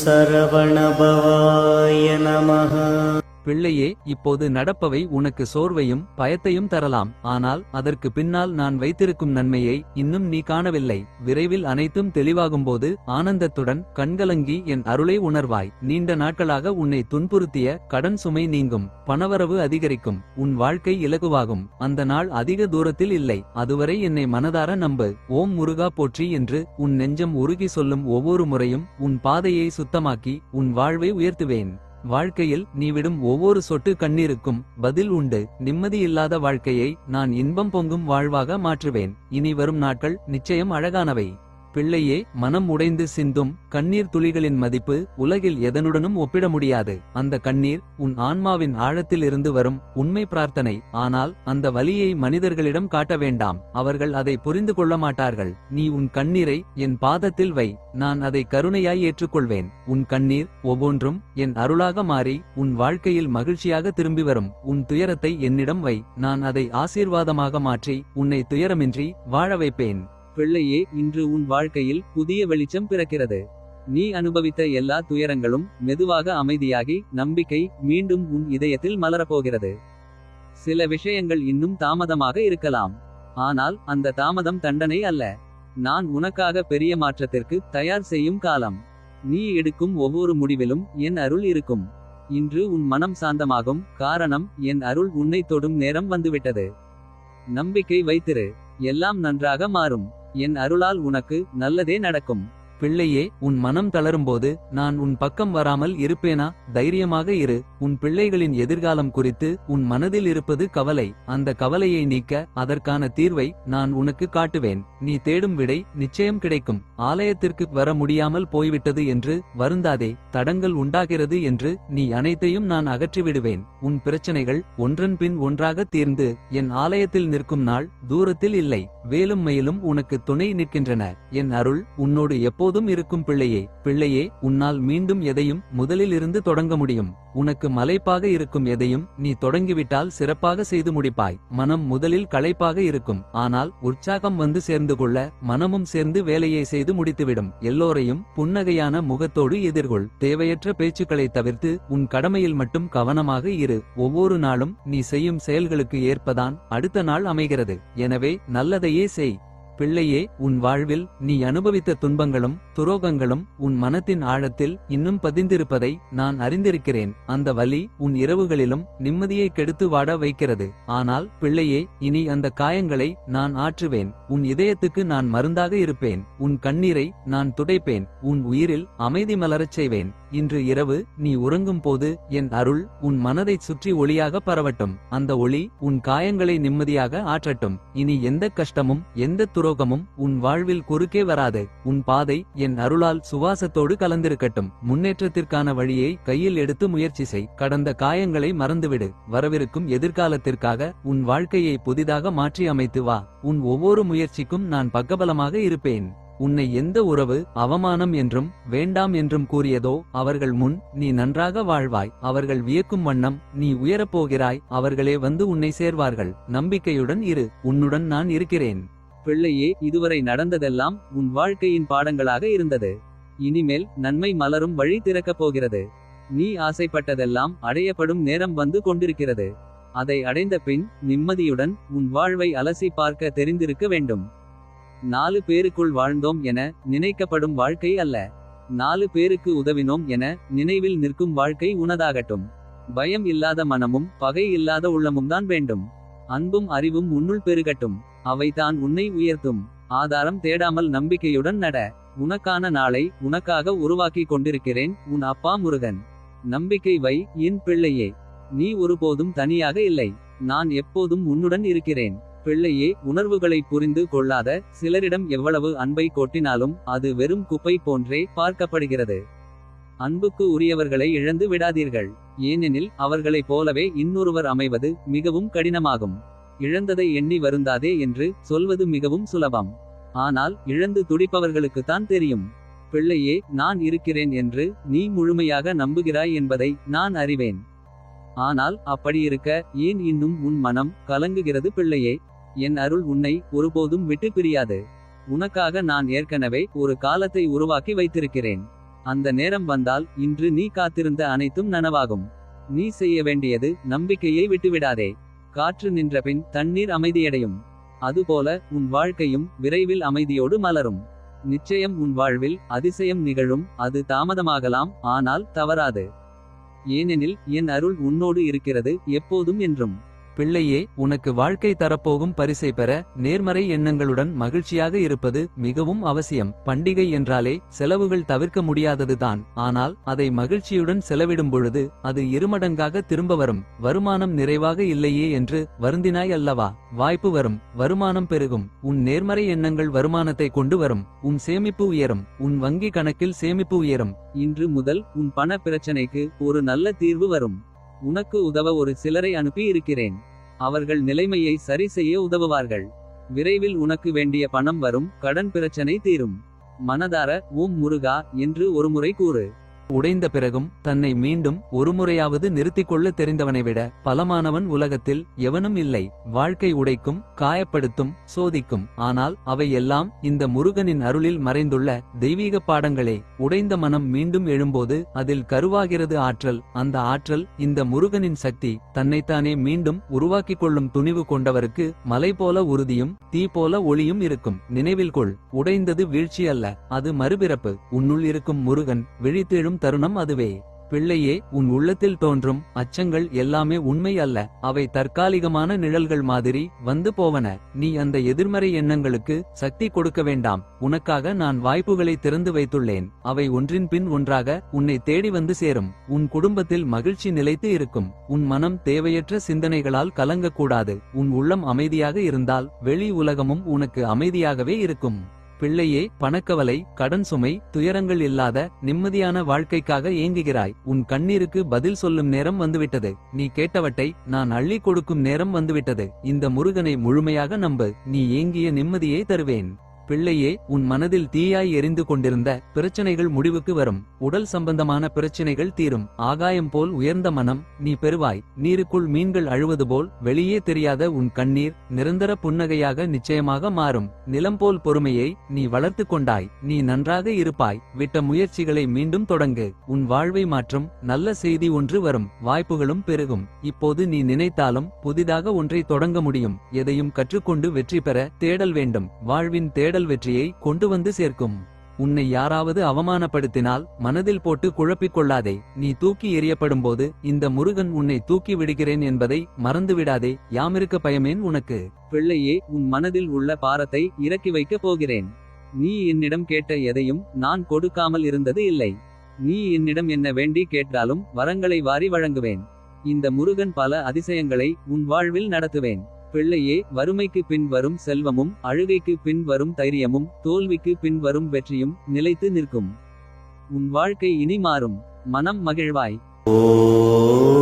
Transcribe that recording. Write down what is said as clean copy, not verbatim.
சரவணபவாய நமः. பிள்ளையே, இப்போது நடப்பவை உனக்கு சோர்வையும் பயத்தையும் தரலாம். ஆனால் அதற்கு பின்னால் நான் வைத்திருக்கும் நன்மையை இன்னும் நீ காணவில்லை. விரைவில் அனைத்தும் தெளிவாகும்போது ஆனந்தத்துடன் கண்கலங்கி என் அருளை உணர்வாய். நீண்ட நாட்களாக உன்னை துன்புறுத்திய கடன் சுமை நீங்கும். பணவரவு அதிகரிக்கும். உன் வாழ்க்கை இலகுவாகும். அந்த நாள் அதிக தூரத்தில் இல்லை. அதுவரை என்னை மனதார நம்பு. ஓம் முருகா போற்றி என்று உன் நெஞ்சம் உருகி சொல்லும் ஒவ்வொரு முறையும் உன் பாதையை சுத்தமாக்கி உன் வாழ்வை உயர்த்துவேன். வாழ்க்கையில் நீ விடும் ஒவ்வொரு சொட்டு கண்ணீருக்கும் பதில் உண்டு. நிம்மதியில்லாத வாழ்க்கையை நான் இன்பம் பொங்கும் வாழ்வாக மாற்றுவேன். இனி வரும் நாட்கள் நிச்சயம் அழகானவை. பிள்ளையே, மனம் உடைந்து சிந்தும் கண்ணீர் துளிகளின் மதிப்பு உலகில் எதனுடனும் ஒப்பிட முடியாது. அந்த கண்ணீர் உன் ஆன்மாவின் ஆழத்தில் இருந்து வரும் உண்மை பிரார்த்தனை. ஆனால் அந்த வலியை மனிதர்களிடம் காட்ட வேண்டாம். அவர்கள் அதை புரிந்து கொள்ள மாட்டார்கள். நீ உன் கண்ணீரை என் பாதத்தில் வை. நான் அதை கருணையாய் ஏற்றுக்கொள்வேன். உன் கண்ணீர் ஒவ்வொன்றும் என் அருளாக மாறி உன் வாழ்க்கையில் மகிழ்ச்சியாக திரும்பி வரும். உன் துயரத்தை என்னிடம் வை. நான் அதை ஆசீர்வாதமாக மாற்றி உன்னை துயரமின்றி வாழ வைப்பேன். பிள்ளையே, இன்று உன் வாழ்க்கையில் புதிய வெளிச்சம் பிறக்கிறது. நீ அனுபவித்த எல்லா துயரங்களும் மெதுவாக அமைதியாகி நம்பிக்கை மீண்டும் உன் இதயத்தில் மலரப்போகிறது. சில விஷயங்கள் இன்னும் தாமதமாக இருக்கலாம். ஆனால் அந்த தாமதம் தண்டனை அல்ல. நான் உனக்காக பெரிய மாற்றத்திற்கு தயார் செய்யும் காலம். நீ எடுக்கும் ஒவ்வொரு முடிவிலும் என் அருள் இருக்கும். இன்று உன் மனம் சாந்தமாகும். காரணம், என் அருள் உன்னை தொடும் நேரம் வந்துவிட்டது. நம்பிக்கை வைத்திரு. எல்லாம் நன்றாக மாறும். என் அருளால் உனக்கு நல்லதே நடக்கும். பிள்ளையே, உன் மனம் தளரும்போது நான் உன் பக்கம் வராமல் இருப்பேனா? தைரியமாக இரு. உன் பிள்ளைகளின் எதிர்காலம் குறித்து உன் மனதில் இருப்பது கவலை. அந்த கவலையை நீக்க அதற்கான தீர்வை நான் உனக்கு காட்டுவேன். நீ தேடும் விடை நிச்சயம் கிடைக்கும். ஆலயத்திற்கு வர முடியாமல் போய்விட்டது என்று வருந்தாதே. தடங்கள் உண்டாகிறது என்று நீ அனைத்தையும் நான் அகற்றிவிடுவேன். உன் பிரச்சனைகள் ஒன்றன் பின் ஒன்றாக தீர்ந்து என் ஆலயத்தில் நிற்கும் நாள் தூரத்தில் இல்லை. வேலும் மயிலும் உனக்கு துணை நிற்கின்றன. என் அருள் உன்னோடு எப்போதும் இருக்கும். பிள்ளையே, உன்னால் மீண்டும் எதையும் முதலில் இருந்து தொடங்க முடியும். உனக்கு மலைப்பாக இருக்கும் எதையும் நீ தொடங்கிவிட்டால் சிறப்பாக செய்து முடிப்பாய். மனம் முதலில் களைப்பாக இருக்கும். ஆனால் உற்சாகம் வந்து சேர்ந்து கொள்ள மனமும் சேர்ந்து வேலையை செய்து முடித்துவிடும். எல்லோரையும் புன்னகையான முகத்தோடு எதிர்கொள். தேவையற்ற பேச்சுக்களை தவிர்த்து உன் கடமையில் மட்டும் கவனமாக இரு. ஒவ்வொரு நாளும் நீ செய்யும் செயல்களுக்கு ஏற்பதான் அடுத்த நாள் அமைகிறது. எனவே நல்லதையே செய். பிள்ளையே, உன் வாழ்வில் நீ அனுபவித்த துன்பங்களும் துரோகங்களும் உன் மனத்தின் ஆழத்தில் இன்னும் பதிந்திருப்பதை நான் அறிந்திருக்கிறேன். அந்த வலி உன் இரவுகளிலும் நிம்மதியை கெடுத்து வாட வைக்கிறது. ஆனால் பிள்ளையே, இனி அந்த காயங்களை நான் ஆற்றுவேன். உன் இதயத்துக்கு நான் மருந்தாக இருப்பேன். உன் கண்ணீரை நான் துடைப்பேன். உன் உயிரில் அமைதி மலரச் செய்வேன். இன்று இரவு நீ உறங்கும் போது என் அருள் உன் மனதைச் சுற்றி ஒளியாக பரவட்டும். அந்த ஒளி உன் காயங்களை நிம்மதியாக ஆற்றட்டும். இனி எந்த கஷ்டமும் எந்த துரோகமும் உன் வாழ்வில் குறுக்கே வராது. உன் பாதை என் அருளால் சுவாசத்தோடு கலந்திருக்கட்டும். முன்னேற்றத்திற்கான வழியை கையில் எடுத்து முயற்சி செய். கடந்த காயங்களை மறந்துவிடு. வரவிருக்கும் எதிர்காலத்திற்காக உன் வாழ்க்கையை புதிதாக மாற்றி அமைத்து வா. உன் ஒவ்வொரு முயற்சிக்கும் நான் பக்கபலமாக இருப்பேன். உன்னை எந்த உறவு அவமானம் என்றும் வேண்டாம் என்றும் கூறியதோ அவர்கள் முன் நீ நன்றாக வாழ்வாய். அவர்கள் வியக்கும் வண்ணம் நீ உயரப்போகிறாய். அவர்களே வந்து உன்னை சேர்வார்கள். நம்பிக்கையுடன் இரு. உன்னுடன் நான் இருக்கிறேன். பிள்ளையே, இதுவரை நடந்ததெல்லாம் உன் வாழ்க்கையின் பாடங்களாக இருந்தது. இனிமேல் நன்மை மலரும் வழி திறக்கப் போகிறது. நீ ஆசைப்பட்டதெல்லாம் அடையப்படும் நேரம் வந்து கொண்டிருக்கிறது. அதை அடைந்த பின் நிம்மதியுடன் உன் வாழ்வை அலசி பார்க்க தெரிந்திருக்க வேண்டும். 4 பேருக்குள் வாழ்ந்தோம் என நினைக்கப்படும் வாழ்க்கை அல்ல. 4 பேருக்கு உதவினோம் என நினைவில் நிற்கும் வாழ்க்கை உனதாகட்டும். பயம் இல்லாத மனமும் பகை இல்லாத உள்ளமும் தான் வேண்டும். அன்பும் அறிவும் உன்னுள் பெருகட்டும். அவைதான் உன்னை உயர்த்தும். ஆதாரம் தேடாமல் நம்பிக்கையுடன் நட. உனக்கான நாளை உனக்காக உருவாக்கி கொண்டிருக்கிறேன். உன் அப்பா முருகன். நம்பிக்கை வை என் பிள்ளையே. நீ ஒருபோதும் தனியாக இல்லை. நான் எப்போதும் உன்னுடன் இருக்கிறேன். பிள்ளையே, உணர்வுகளை புரிந்து கொள்ளாத சிலரிடம் எவ்வளவு அன்பை கொட்டினாலும் அது வெறும் குப்பை போன்றே பார்க்கப்படுகிறது. அன்புக்கு உரியவர்களை இழந்து விடாதீர்கள். ஏனெனில் அவர்களைப் போலவே இன்னொருவர் அமைவது மிகவும் கடினமாகும். இழந்ததை எண்ணி வருந்தாதே என்று சொல்வது மிகவும் சுலபம். ஆனால் இழந்து துடிப்பவர்களுக்குத்தான் தெரியும். பிள்ளையே, நான் இருக்கிறேன் என்று நீ முழுமையாக நம்புகிறாய் என்பதை நான் அறிவேன். ஆனால் அப்படியிருக்க ஏன் இன்னும் உன் மனம் கலங்குகிறது? பிள்ளையே, என் அருள் உன்னை ஒருபோதும் விட்டு பிரியாது. உனக்காக நான் ஏற்கனவே ஒரு காலத்தை உருவாக்கி வைத்திருக்கிறேன். அந்த நேரம் வந்தால் இன்று நீ காத்திருந்த அனைத்தும் நனவாகும். நீ செய்ய வேண்டியது நம்பிக்கையை விட்டுவிடாதே. காற்று நின்றபின் தண்ணீர் அமைதியடையும். அதுபோல உன் வாழ்க்கையும் விரைவில் அமைதியோடு மலரும். நிச்சயம் உன் வாழ்வில் அதிசயம் நிகழும். அது தாமதமாகலாம், ஆனால் தவறாது. ஏனெனில் என் அருள் உன்னோடு இருக்கிறது எப்போதும் என்றும். பிள்ளையே, உனக்கு வாழ்க்கை தரப்போகும் பரிசை பெற நேர்மறை எண்ணங்களுடன் மகிழ்ச்சியாக இருப்பது மிகவும் அவசியம். பண்டிகை என்றாலே செலவுகள் தவிர்க்க முடியாததுதான். ஆனால் அதை மகிழ்ச்சியுடன் செலவிடும் பொழுது அது இருமடங்காக திரும்ப வரும். வருமானம் நிறைவாக இல்லையே என்று வருந்தினாய் அல்லவா? வாய்ப்பு வரும், வருமானம் பெருகும். உன் நேர்மறை எண்ணங்கள் வருமானத்தை கொண்டு வரும். உன் சேமிப்பு உயரும். உன் வங்கி கணக்கில் சேமிப்பு உயரும். இன்று முதல் உன் பண பிரச்சனைக்கு ஒரு நல்ல தீர்வு வரும். உனக்கு உதவ ஒரு சிலரை அனுப்பி இருக்கிறேன். அவர்கள் நிலைமையை சரி செய்ய உதவுவார்கள். விரைவில் உனக்கு வேண்டிய பணம் வரும். கடன் பிரச்சனை தீரும். மனதார ஓம் முருகா என்று ஒருமுறை கூறு. உடைந்த பிறகும் தன்னை மீண்டும் ஒருமுறையாவது நிறுத்திக் கொள்ள தெரிந்தவனை விட பலமானவன் உலகத்தில் எவனும் இல்லை. வாழ்க்கை உடைக்கும், காயப்படுத்தும், சோதிக்கும். ஆனால் அவை எல்லாம் இந்த முருகனின் அருளில் மறைந்துள்ள தெய்வீக பாடங்களே. உடைந்த மனம் மீண்டும் எழும்போது அதில் கருவாகிறது ஆற்றல். அந்த ஆற்றல் இந்த முருகனின் சக்தி. தன்னைத்தானே மீண்டும் உருவாக்கிக் கொள்ளும் துணிவு கொண்டவருக்கு மலை போல உறுதியும் தீ போல ஒளியும் இருக்கும். நினைவில் கொள், உடைந்தது வீழ்ச்சி அல்ல, அது மறுபிறப்பு. உன்னுள் இருக்கும் முருகன் விழித்தெழும் தருணம் அதுவே. பிள்ளையே, உன் உள்ளத்தில் தோன்றும் அச்சங்கள் எல்லாமே உண்மை அல்ல. அவை தற்காலிகமான நிழல்கள் மாதிரி வந்து போவன. நீ அந்த எதிர்மறை எண்ணங்களுக்கு சக்தி கொடுக்க வேண்டாம். உனக்காக நான் வாய்ப்புகளை திறந்து வைத்துள்ளேன். அவை ஒன்றின் பின் ஒன்றாக உன்னை தேடி வந்து சேரும். உன் குடும்பத்தில் மகிழ்ச்சி நிலைத்து இருக்கும். உன் மனம் தேவையற்ற சிந்தனைகளால் கலங்கக்கூடாது. உன் உள்ளம் அமைதியாக இருந்தால் வெளி உலகமும் உனக்கு அமைதியாகவே இருக்கும். பிள்ளையே, பணக்கவலை, கடன் சுமை, துயரங்கள் இல்லாத நிம்மதியான வாழ்க்கைக்காக ஏங்குகிறாய். உன் கண்ணீருக்கு பதில் சொல்லும் நேரம் வந்துவிட்டது. நீ கேட்டவற்றை நான் அள்ளி கொடுக்கும் நேரம் வந்துவிட்டது. இந்த முருகனை முழுமையாக நம்பு. நீ ஏங்கிய நிம்மதியை தருவேன். பிள்ளையே, உன் மனதில் தீயாய் எரிந்து கொண்டிருந்த பிரச்சனைகள் முடிவுக்கு வரும். உடல் சம்பந்தமான பிரச்சனைகள் தீரும். ஆகாயம் போல் உயர்ந்த மனம் நீ பெறுவாய். நீருக்குள் மீன்கள் அழுவது போல் வெளியே தெரியாத உன் கண்ணீர் நிரந்தர புன்னகையாக நிச்சயமாக மாறும். நிலம் போல் பொறுமையை நீ வளர்த்து கொண்டாய். நீ நன்றாக இருப்பாய். விட்ட முயற்சிகளை மீண்டும் தொடங்கு. உன் வாழ்வை மாற்றும் நல்ல செய்தி ஒன்று வரும். வாய்ப்புகளும் பெருகும். இப்போது நீ நினைத்தாலும் புதிதாக ஒன்றை தொடங்க முடியும். எதையும் கற்றுக்கொண்டு வெற்றி பெற தேடல் வேண்டும். வாழ்வின் தேடல் வெற்றியை கொண்டு வந்து சேர்க்கும். உன்னை யாராவது அவமானப்படுத்தினால் மனதில் போட்டு குழப்பிக் கொள்ளாதே. நீ தூக்கி எறியப்படும்போது இந்த முருகன் உன்னை தூக்கி விடுகிறேன் என்பதை மறந்துவிடாதே. யாமிருக்க பயமேன் உனக்கு? பிள்ளையே, உன் மனதில் உள்ள பாரத்தை இறக்கி வைக்கப் போகிறேன். நீ என்னிடம் கேட்ட எதையும் நான் கொடுக்காமல் இருந்தது இல்லை. நீ என்னிடம் என்ன வேண்டி கேட்டாலும் வரங்களை வாரி வழங்குவேன். இந்த முருகன் பல அதிசயங்களை உன் வாழ்வில் நடத்துவேன். பிள்ளையே, வறுமைக்கு பின் வரும் செல்வமும் அழுகைக்கு பின் வரும் தைரியமும் தோல்விக்கு பின் வரும் வெற்றியும் நிலைத்து நிற்கும். உன் வாழ்க்கை இனி மாறும். மனம் மகிழ்வாய். ஓம்